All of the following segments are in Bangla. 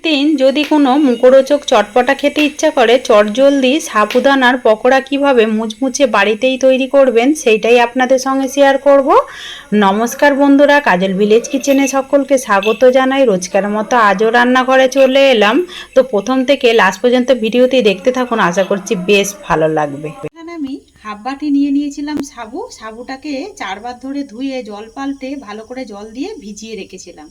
দিন যদি কোনো মুখরোচক চটপটা খেতে ইচ্ছা করে চটজলদি সাবুদানার পকোড়া কিভাবে মুচমুচে বাড়িতেই তৈরি করবেন সেইটাই আপনাদের সঙ্গে শেয়ার করব। নমস্কার বন্ধুরা, কাজল ভিলেজ কিচেনে সকলকে স্বাগত জানাই। রোজকার মতো আজও রান্নাঘরে চলে এলাম। তো প্রথম থেকে লাস্ট পর্যন্ত ভিডিওটি দেখতে থাকুন, আশা করছি বেশ ভালো লাগবে। এখানে আমি হাফ বাটি নিয়ে নিয়েছিলাম সাবুটাকে 4বার ধরে ধুয়ে জল পাল্টে ভালো করে জল দিয়ে ভিজিয়ে রেখেছিলাম।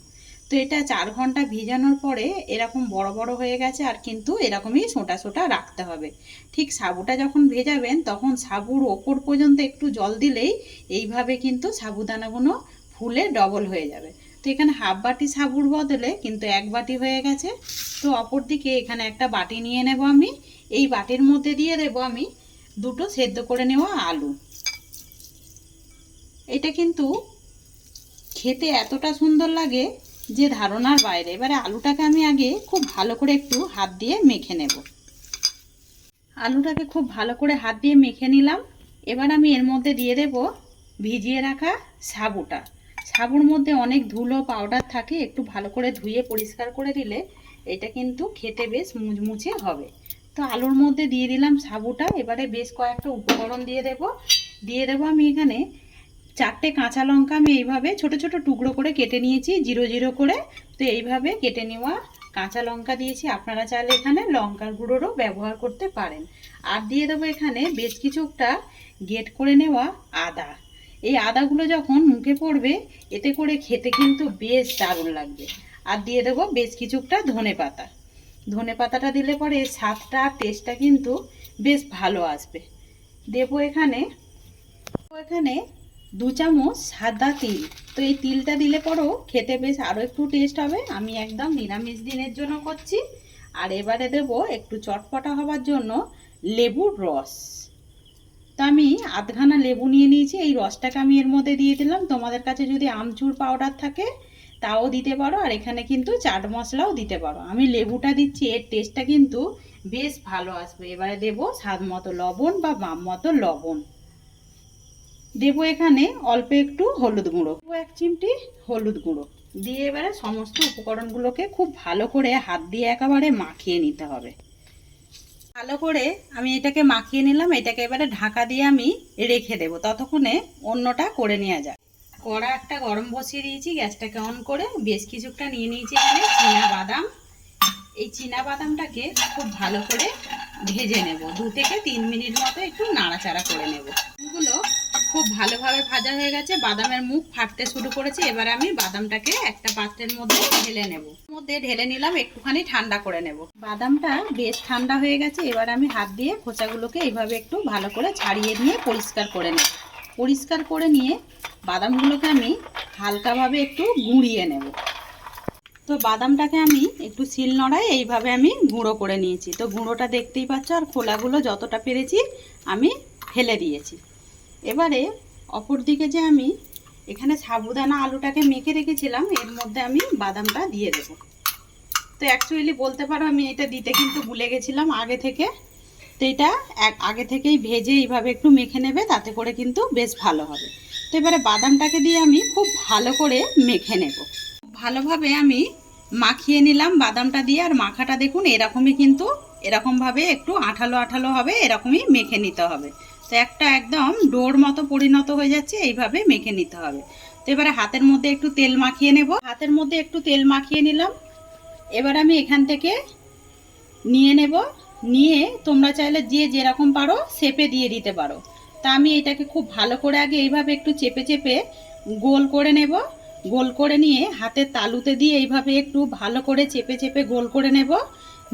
তো এটা 4 ঘন্টা ভিজানোর পরে এরকম বড় বড় হয়ে গেছে, আর কিন্তু এরকমই সোটা সোটা রাখতে হবে। ঠিক সাবুটা যখন ভেজাবেন তখন সাবুর ওপর পর্যন্ত একটু জল দিলেই এইভাবে কিন্তু সাবুদানাগুলো ফুলে ডবল হয়ে যাবে। তো এখানে হাফ বাটি সাবুর বদলে কিন্তু 1 বাটি হয়ে গেছে। তো অপর দিকে এখানে একটা বাটি নিয়ে নেব আমি। এই বাটির মধ্যে দিয়ে দেব আমি 2টো সেদ্ধ করে নেওয়া আলু। এটা কিন্তু খেতে এতটা সুন্দর লাগে যে ধারণার বাইরে। এবারে আলুটাকে আমি আগে খুব ভালো করে একটু হাত দিয়ে মেখে নেব। আলুটাকে খুব ভালো করে হাত দিয়ে মেখে নিলাম। এবার আমি এর মধ্যে দিয়ে দেব ভিজিয়ে রাখা সাবুটা। সাবুর মধ্যে অনেক ধুলো পাউডার থাকে, একটু ভালো করে ধুয়ে পরিষ্কার করে দিলে এটা কিন্তু খেতে বেশ মুচমুচে হবে। তো আলুর মধ্যে দিয়ে দিলাম সাবুটা। এবারে বেশ কয়েকটা উপকরণ দিয়ে দেব আমি এখানে 4টে কাঁচা লঙ্কা আমি এইভাবে ছোট ছোট টুকরো করে কেটে নিয়েছি, জিরো জিরো করে। তো এইভাবে কেটে নেওয়া কাঁচা লঙ্কা দিয়েছি, আপনারা চাইলে এখানে লঙ্কার গুঁড়োরও ব্যবহার করতে পারেন। আর দিয়ে দেবো এখানে বেশ কিছুটা গ্রেট করে নেওয়া আদা। এই আদাগুলো যখন মুখে পড়বে এতে করে খেতে কিন্তু বেশ দারুণ লাগবে। আর দিয়ে দেবো বেশ কিছুটা ধনেপাতা। ধনেপাতাটা দিলে পরে স্বাদটা টেস্টটা কিন্তু বেশ ভালো আসবে। দেবো এখানে 2 চামচ সাদা তিল। তো এই তিলটা দিলে পরেও খেতে বেশ আরও একটু টেস্ট হবে। আমি একদম নিরামিষ দিনের জন্য করছি। আর এবারে দেব একটু চটপটা হওয়ার জন্য লেবুর রস। তো আমি আধখানা লেবু নিয়ে নিয়েছি, এই রসটাকে আমি এর মধ্যে দিয়ে দিলাম। তোমাদের কাছে যদি আমচুর পাউডার থাকে তাও দিতে পারো, আর এখানে কিন্তু চাট মশলাও দিতে পারো। আমি লেবুটা দিচ্ছি, এর টেস্টটা কিন্তু বেশ ভালো আসবে। এবারে দেব স্বাদ মতো লবণ বা বাম মতো লবণ। দেবো এখানে অল্প একটু হলুদ গুঁড়ো, 1 চিমটি হলুদ গুঁড়ো দিয়ে এবারে সমস্ত উপকরণগুলোকে খুব ভালো করে হাত দিয়ে একেবারে মাখিয়ে নিতে হবে। ভালো করে আমি এটাকে মাখিয়ে নিলাম। এটাকে এবারে ঢাকা দিয়ে আমি রেখে দেব, ততক্ষণে অন্যটা করে নেওয়া যায়। কড়া একটা গরম বসিয়ে দিয়েছি, গ্যাসটাকে অন করে বেশ কিছুটা নিয়ে নিয়েছি এখানে চীনা বাদাম। এই চীনা বাদামটাকে খুব ভালো করে ভেজে নেব, 2 থেকে 3 মিনিট মতো একটু নাড়াচাড়া করে নেব। এগুলো খুব ভালোভাবে ভাজা হয়ে গেছে, বাদামের মুখ ফাটতে শুরু করেছে। এবার আমি বাদামটাকে একটা পাত্রের মধ্যে ঢেলে নিলাম, একটুখানি ঠান্ডা করে নেব। বাদামটা বেশ ঠান্ডা হয়ে গেছে। এবার আমি হাত দিয়ে খোসাগুলোকে এইভাবে একটু ভালো করে ছাড়িয়ে নিয়ে পরিষ্কার করে নেব। পরিষ্কার করে নিয়ে বাদামগুলোকে আমি হালকাভাবে একটু গুঁড়িয়ে নেব। তো বাদামটাকে আমি একটু শিলনোড়ায় এইভাবে আমি গুঁড়ো করে নিয়েছি। তো গুঁড়োটা দেখতেই পাচ্ছ, আর খোলাগুলো যতটা পেরেছি আমি ফেলে দিয়েছি। এবারে অপর দিকে যে আমি এখানে সাবুদানা আলুটাকে মেখে রেখেছিলাম এর মধ্যে আমি বাদামটা দিয়ে দেব। তো অ্যাকচুয়ালি বলতে পারো আমি এটা দিতে কিন্তু ভুলে গেছিলাম আগে থেকে। তো এটা আগে থেকেই ভেজে এইভাবে একটু মেখে নেবে, তাতে করে কিন্তু বেশ ভালো হবে। তো এবারে বাদামটাকে দিয়ে আমি খুব ভালো করে মেখে নেব। ভালোভাবে আমি মাখিয়ে নিলাম বাদামটা দিয়ে। আর মাখাটা দেখুন এরকমই, কিন্তু এরকমভাবে একটু আঠালো আঠালো হবে, এরকমই মেখে নিতে হবে। তো একটা একদম ডোর মতো পরিণত হয়ে যাচ্ছে, এইভাবে মেখে নিতে হবে। তো এবারে হাতের মধ্যে একটু তেল মাখিয়ে নেব। হাতের মধ্যে একটু তেল মাখিয়ে নিলাম। এবার আমি এখান থেকে নিয়ে নেব। নিয়ে তোমরা চাইলে যে যেরকম পারো শেপে দিয়ে দিতে পারো। তা আমি এটাকে খুব ভালো করে আগে এইভাবে একটু চেপে চেপে গোল করে নেব। গোল করে নিয়ে হাতের তালুতে দিয়ে এইভাবে একটু ভালো করে চেপে চেপে গোল করে নেব।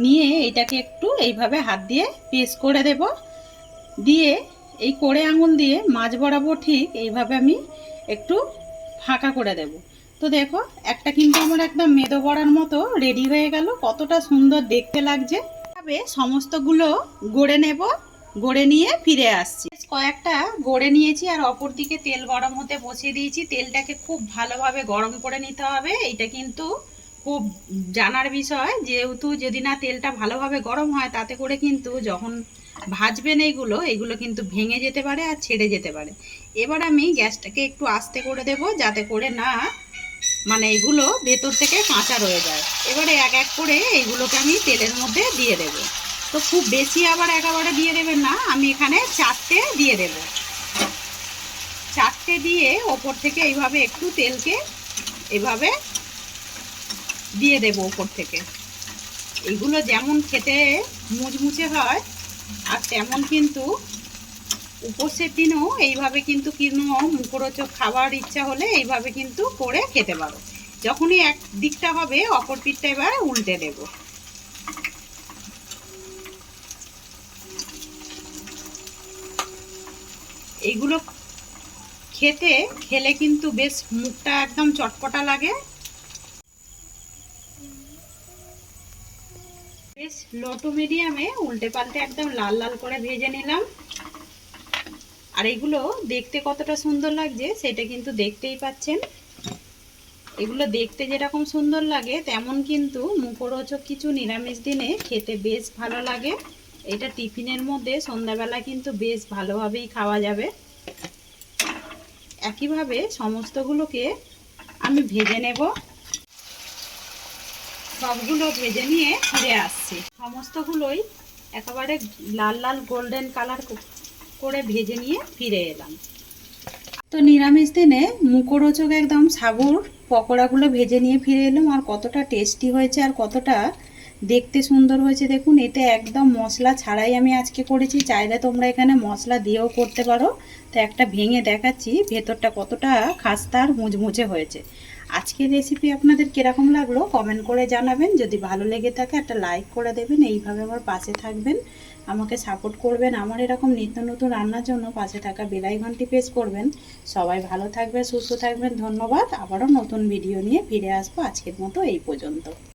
নিয়ে এটাকে একটু এইভাবে হাত দিয়ে প্রেস করে দেব। দিয়ে এই কোড়ে আঙুল দিয়ে মাঝ বরাবর ঠিক এইভাবে আমি একটু ফাঁকা করে দেব। তো দেখো একটা কিন্তু আমার একদম মেদো বড়ার মতো রেডি হয়ে গেল। কতটা সুন্দর দেখতে লাগছে। এভাবে সমস্তগুলো গড়ে নেব। গড়ে নিয়ে ফিরে আসছি। কয়েকটা গড়ে নিয়েছি, আর অপর দিকে তেল গরম হতে বসিয়ে দিয়েছি। তেলটাকে খুব ভালোভাবে গরম করে নিতে হবে। এইটা কিন্তু খুব জানার বিষয়, যেহেতু যদি না তেলটা ভালোভাবে গরম হয় তাতে করে কিন্তু যখন ভাজবেন এইগুলো কিন্তু ভেঙে যেতে পারে আর ছেড়ে যেতে পারে। এবার আমি গ্যাসটাকে একটু আস্তে করে দেব, যাতে করে না মানে এগুলো ভেতর থেকে কাঁচা রয়ে যায়। এবারে এক এক করে এইগুলোকে আমি তেলের মধ্যে দিয়ে দেব। তো খুব বেশি আবার একেবারে দিয়ে দেবেন না, আমি এখানে 4টে দিয়ে দেব। 4টে দিয়ে ওপর থেকে এইভাবে একটু তেলকে এভাবে দিয়ে দেব ওপর থেকে। এইগুলো যেমন খেতে মুচমুচে হয় আর তেমন কিন্তু উপোসের দিনও এইভাবে কিন্তু মুখরোচক খাবার ইচ্ছা হলে এইভাবে কিন্তু করে খেতে পারো। যখনই এক দিকটা হবে অপর পিঠটা এবার উল্টে দেব। এইগুলো খেলে কিন্তু বেশ মুখটা একদম চটপটা লাগে। বেশ লো টু মিডিয়ামে উল্টে পাল্টে একদম লাল লাল করে ভেজে নিলাম। আর এগুলো দেখতে কতটা সুন্দর লাগছে সেটা কিন্তু দেখতেই পাচ্ছেন। এগুলো দেখতে যেরকম সুন্দর লাগে তেমন কিন্তু মুখরোচক কিছু নিরামিষ দিনে খেতে বেশ ভালো লাগে। এটা টিফিনের মধ্যে সন্ধ্যাবেলা কিন্তু বেশ ভালোভাবেই খাওয়া যাবে। একইভাবে সমস্তগুলোকে আমি ভেজে নেব। সবগুলো ভেজে নিয়ে ফিরে আসছি। সমস্তগুলোই একেবারে লাল লাল গোল্ডেন কালার করে ভেজে নিয়ে ফিরে এলাম। তো নিরামিষ দিনে মুখরোচক একদম সাবুর পকোড়াগুলো ভেজে নিয়ে ফিরে এলাম। আর কতটা টেস্টি হয়েছে আর কতটা দেখতে সুন্দর হয়েছে দেখুন। এতে একদম মশলা ছাড়াই আমি আজকে করেছি, চাইলে তোমরা এখানে মশলা দিয়েও করতে পারো। তো একটা ভেঙে দেখাচ্ছি ভেতরটা কতটা খাস্তা আর মুচমুচে হয়েছে। আজকের রেসিপি আপনাদের কীরকম লাগলো কমেন্ট করে জানাবেন। যদি ভালো লেগে থাকে একটা লাইক করে দেবেন। এইভাবে আমার পাশে থাকবেন, আমাকে সাপোর্ট করবেন। আমার এরকম নিত্য নতুন রান্নার জন্য পাশে থাকা বেল আইকনটি প্রেস করবেন। সবাই ভালো থাকবেন, সুস্থ থাকবেন। ধন্যবাদ। আবারও নতুন ভিডিও নিয়ে ফিরে আসবো। আজকের মতো এই পর্যন্ত।